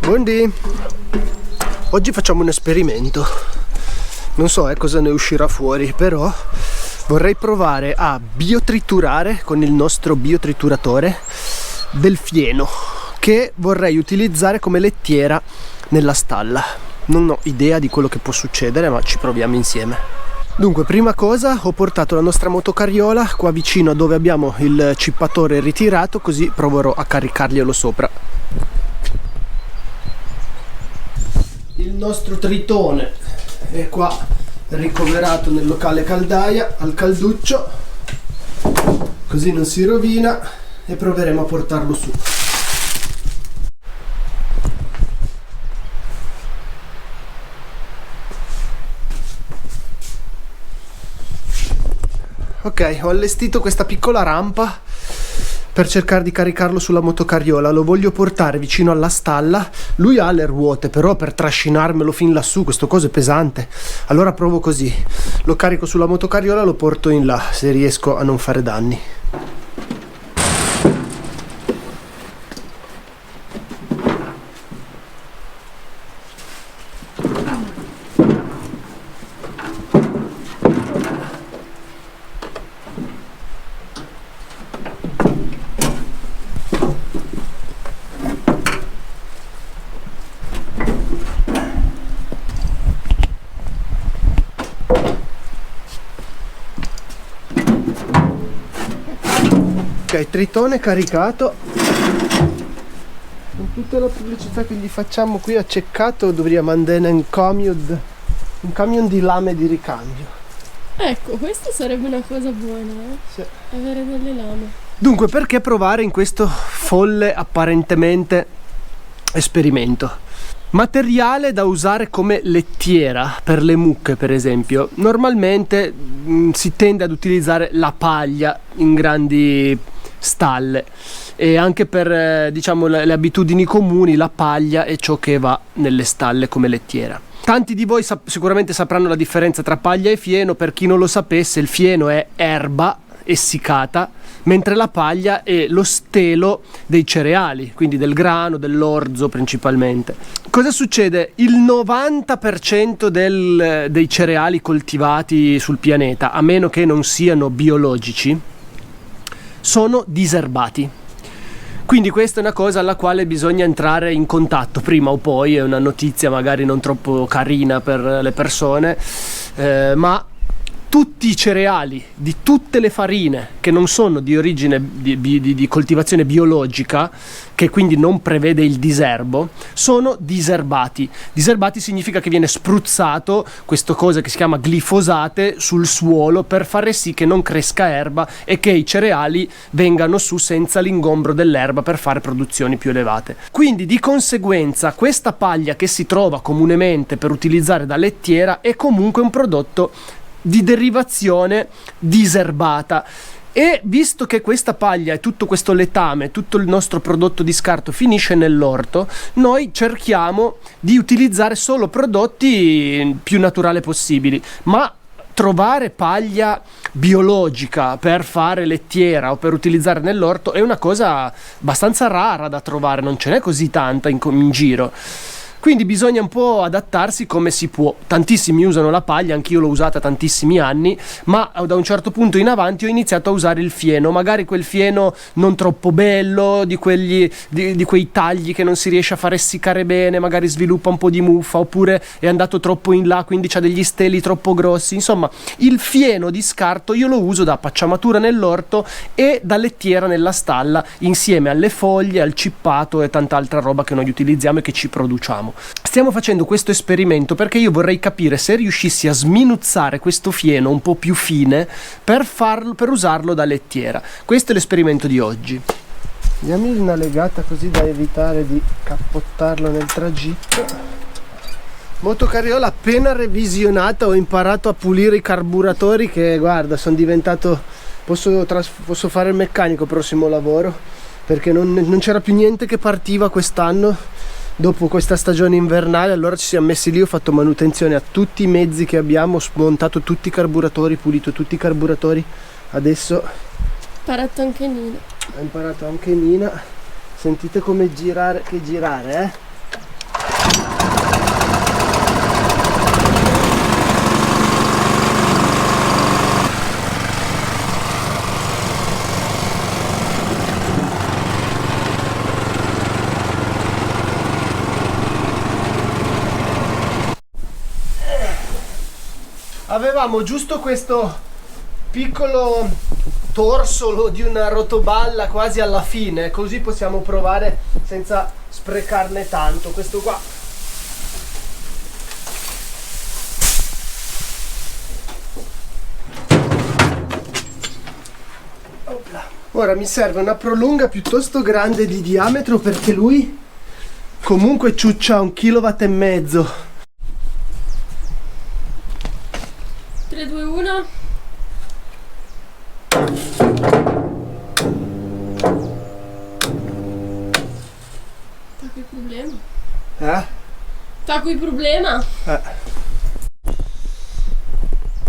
Buondì. Oggi facciamo un esperimento. Non so cosa ne uscirà fuori, però vorrei provare a biotriturare con il nostro biotrituratore del fieno che vorrei utilizzare come lettiera nella stalla. Non ho idea di quello che può succedere, ma ci proviamo insieme. Dunque, prima cosa, ho portato la nostra motocarriola qua vicino a dove abbiamo il cippatore ritirato, così proverò a caricarglielo sopra. Il nostro tritone è qua ricoverato nel locale caldaia al calduccio, così non si rovina, e proveremo a portarlo su. Ok, ho allestito questa piccola rampa per cercare di caricarlo sulla motocarriola. Lo voglio portare vicino alla stalla. Lui ha le ruote, però per trascinarmelo fin lassù questo coso è pesante. Allora provo così: lo carico sulla motocarriola, lo porto in là, se riesco a non fare danni. Ok, tritone caricato. Con tutta la pubblicità che gli facciamo qui acceccato, dovremmo andare in un camion di lame di ricambio. Ecco, questa sarebbe una cosa buona, Sì. avere delle lame. Dunque, perché provare in questo folle apparentemente esperimento? Materiale da usare come lettiera per le mucche, per esempio. Normalmente si tende ad utilizzare la paglia in grandi stalle, e anche per diciamo le abitudini comuni la paglia è ciò che va nelle stalle come lettiera. Tanti di voi sicuramente sapranno la differenza tra paglia e fieno. Per chi non lo sapesse, il fieno è erba essiccata, mentre la paglia è lo stelo dei cereali, quindi del grano, dell'orzo principalmente. Cosa succede? Il 90% dei cereali coltivati sul pianeta, a meno che non siano biologici, sono diserbati. Quindi questa è una cosa alla quale bisogna entrare in contatto prima o poi. È una notizia magari non troppo carina per le persone, ma tutti i cereali di tutte le farine che non sono di origine di coltivazione biologica, che quindi non prevede il diserbo, sono diserbati. Diserbati significa che viene spruzzato questo cosa che si chiama glifosate sul suolo per fare sì che non cresca erba e che i cereali vengano su senza l'ingombro dell'erba per fare produzioni più elevate. Quindi di conseguenza questa paglia che si trova comunemente per utilizzare da lettiera è comunque un prodotto di derivazione diserbata. E visto che questa paglia e tutto questo letame, tutto il nostro prodotto di scarto finisce nell'orto, noi cerchiamo di utilizzare solo prodotti più naturali possibili. Ma trovare paglia biologica per fare lettiera o per utilizzare nell'orto è una cosa abbastanza rara da trovare, non ce n'è così tanta in giro. Quindi bisogna un po' adattarsi come si può. Tantissimi usano la paglia, anch'io l'ho usata tantissimi anni, ma da un certo punto in avanti ho iniziato a usare il fieno, magari quel fieno non troppo bello, di quei tagli che non si riesce a far essiccare bene, magari sviluppa un po' di muffa, oppure è andato troppo in là, quindi c'ha degli steli troppo grossi. Insomma, il fieno di scarto io lo uso da pacciamatura nell'orto e da lettiera nella stalla, insieme alle foglie, al cippato e tanta altra roba che noi utilizziamo e che ci produciamo. Stiamo facendo questo esperimento perché io vorrei capire se riuscissi a sminuzzare questo fieno un po' più fine per usarlo da lettiera. Questo è l'esperimento di oggi. Diamogli una legata così da evitare di cappottarlo nel tragitto. Motocarriola appena revisionata, ho imparato a pulire i carburatori che guarda, sono diventato, posso fare il meccanico prossimo lavoro, perché non c'era più niente che partiva quest'anno dopo questa stagione invernale. Allora ci siamo messi lì, ho fatto manutenzione a tutti i mezzi che abbiamo, ho smontato tutti i carburatori, pulito tutti i carburatori. Adesso Ha imparato anche Nina. ha imparato anche Nina. Sentite come girare, avevamo giusto questo piccolo torsolo di una rotoballa quasi alla fine, così possiamo provare senza sprecarne tanto. Questo qua ora mi serve una prolunga piuttosto grande di diametro, perché lui comunque ciuccia 1,5 kW. 3, 2, 1. Tacco il problema. Tacco il problema.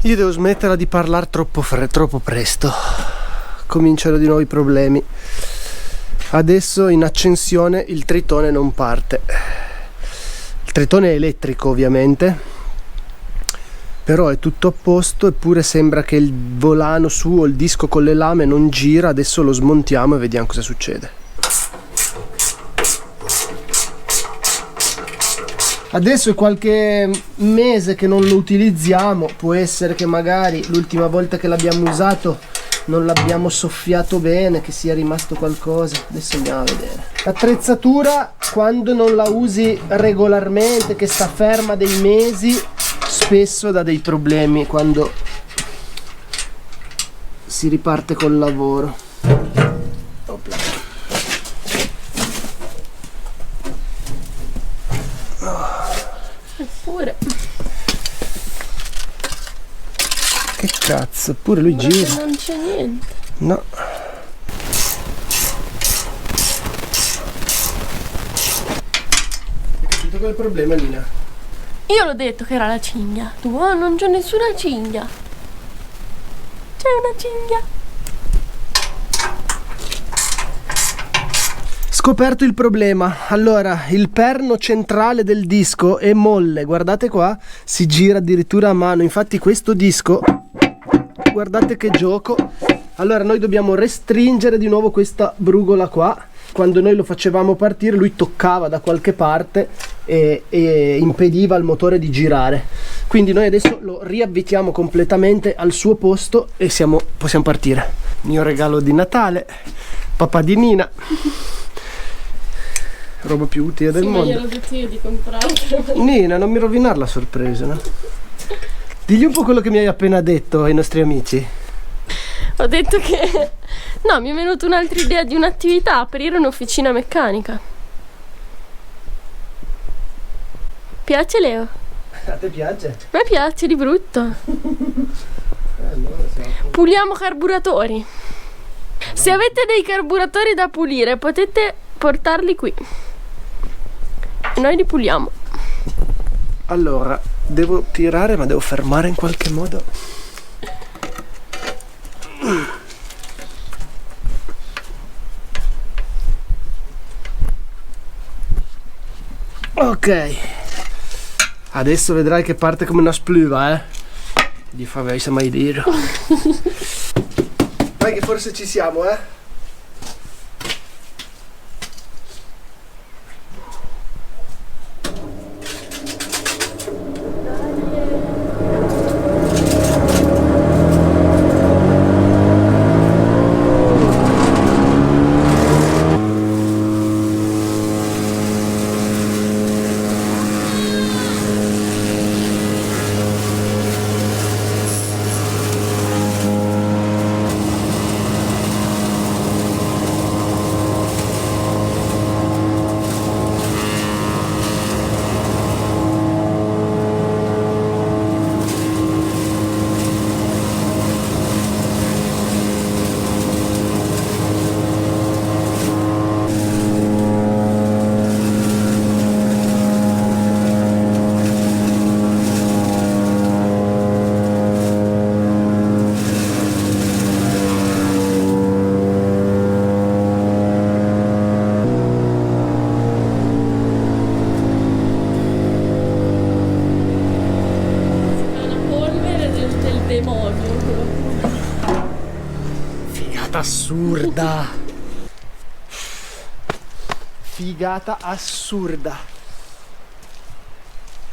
Io devo smetterla di parlare troppo presto. Cominciano di nuovo i problemi. Adesso in accensione il tritone non parte. Il tritone è elettrico ovviamente, però è tutto a posto, eppure sembra che il volano su o il disco con le lame non gira. Adesso lo smontiamo e vediamo cosa succede. Adesso è qualche mese che non lo utilizziamo, può essere che magari l'ultima volta che l'abbiamo usato non l'abbiamo soffiato bene, che sia rimasto qualcosa. Adesso andiamo a vedere. L'attrezzatura, quando non la usi regolarmente, che sta ferma dei mesi, spesso dà dei problemi quando si riparte col lavoro. Opla. Eppure. Che cazzo, pure lui gira. Non c'è niente. No. Hai capito qual è il problema, Lina? Io l'ho detto che era la cinghia. Tu, non c'è nessuna cinghia. C'è una cinghia. Scoperto il problema. Allora, il perno centrale del disco è molle, guardate qua, si gira addirittura a mano. Infatti questo disco, guardate che gioco. Allora noi dobbiamo restringere di nuovo questa brugola qua. Quando noi lo facevamo partire lui toccava da qualche parte e impediva al motore di girare. Quindi noi adesso lo riavvitiamo completamente al suo posto e possiamo partire. Mio regalo di Natale, papà di Nina. Roba più utile del mondo. Ma gliel'ho detto io di comprarlo. Nina, non mi rovinare la sorpresa, no? Digli un po' quello che mi hai appena detto ai nostri amici. Ho detto che... No, mi è venuta un'altra idea di un'attività, aprire un'officina meccanica. Piace, Leo? A te piace? A me piace di brutto. Puliamo carburatori. Se avete dei carburatori da pulire potete portarli qui e noi li puliamo. Allora, devo tirare, ma devo fermare in qualche modo. Ok, adesso vedrai che parte come una spluva, Gli fa mai dire. Vai che forse ci siamo, Assurda. Figata assurda.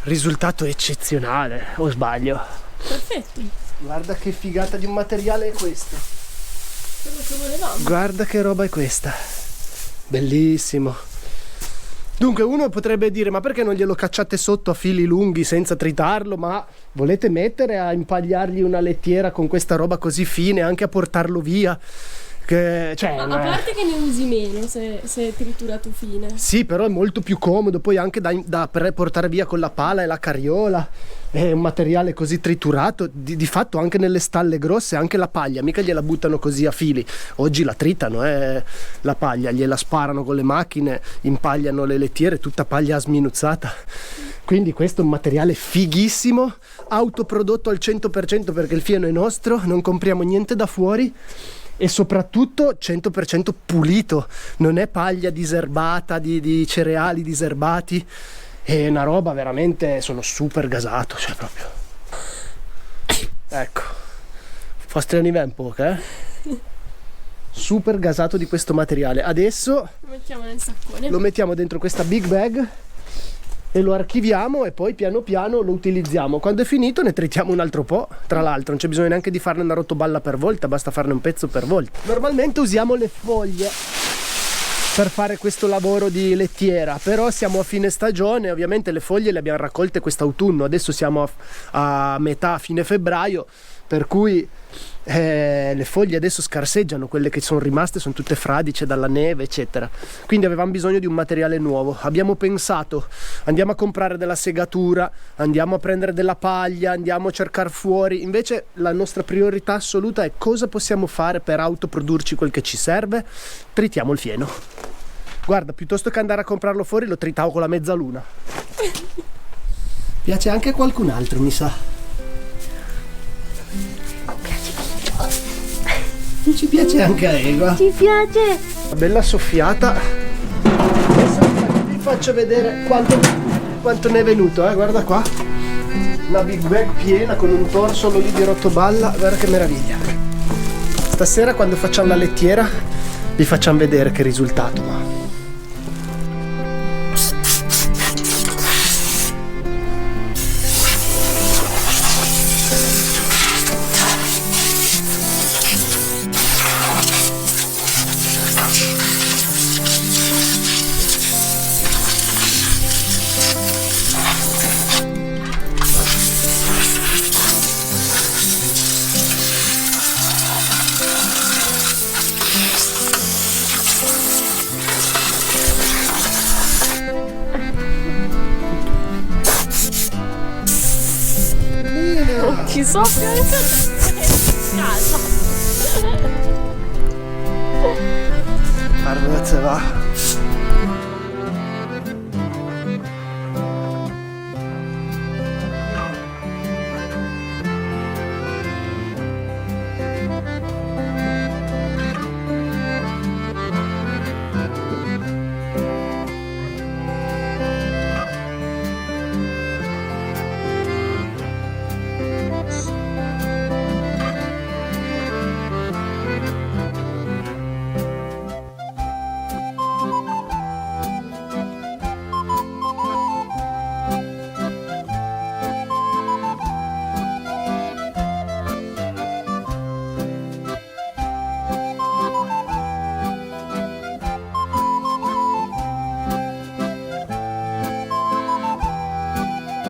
Risultato eccezionale, o sbaglio? Perfetto. Guarda che figata di un materiale è questo. Quello che volevamo. Guarda che roba è questa. Bellissimo. Dunque uno potrebbe dire: ma perché non glielo cacciate sotto a fili lunghi senza tritarlo? Ma volete mettere a impagliargli una lettiera con questa roba così fine, anche a portarlo via? Cioè, A parte che ne usi meno se è triturato fine. sì, però è molto più comodo poi anche da portare via con la pala e la carriola. È un materiale così triturato, di fatto anche nelle stalle grosse, anche la paglia mica gliela buttano così a fili. Oggi la tritano, la paglia, gliela sparano con le macchine, impagliano le lettiere, tutta paglia sminuzzata. Quindi questo è un materiale fighissimo, autoprodotto al 100% perché il fieno è nostro, non compriamo niente da fuori. E soprattutto 100% pulito, non è paglia diserbata di cereali diserbati, è una roba veramente, sono super gasato, cioè proprio. Ecco, Fastriani un po', super gasato di questo materiale. Adesso Lo mettiamo nel saccone. lo mettiamo dentro questa big bag e lo archiviamo e poi piano piano lo utilizziamo. Quando è finito ne tritiamo un altro po'. Tra l'altro non c'è bisogno neanche di farne una rotoballa per volta, basta farne un pezzo per volta. Normalmente usiamo le foglie per fare questo lavoro di lettiera, però siamo a fine stagione, ovviamente le foglie le abbiamo raccolte quest'autunno, adesso siamo a metà, fine febbraio, per cui le foglie adesso scarseggiano, quelle che sono rimaste sono tutte fradice dalla neve eccetera, quindi avevamo bisogno di un materiale nuovo. Abbiamo pensato, andiamo a comprare della segatura, andiamo a prendere della paglia, andiamo a cercare fuori. Invece la nostra priorità assoluta è cosa possiamo fare per autoprodurci quel che ci serve. Tritiamo il fieno. Guarda, piuttosto che andare a comprarlo fuori lo tritavo con la mezzaluna. Piace anche a qualcun altro, mi sa. Ci piace anche a Eva. Ci piace. Una bella soffiata. Vi faccio vedere quanto ne è venuto, guarda qua. Una big bag piena con un torsolo lì di rotoballa, guarda che meraviglia. Stasera quando facciamo la lettiera vi facciamo vedere che risultato ha. Ci soffia anche casa. Guarda dove va.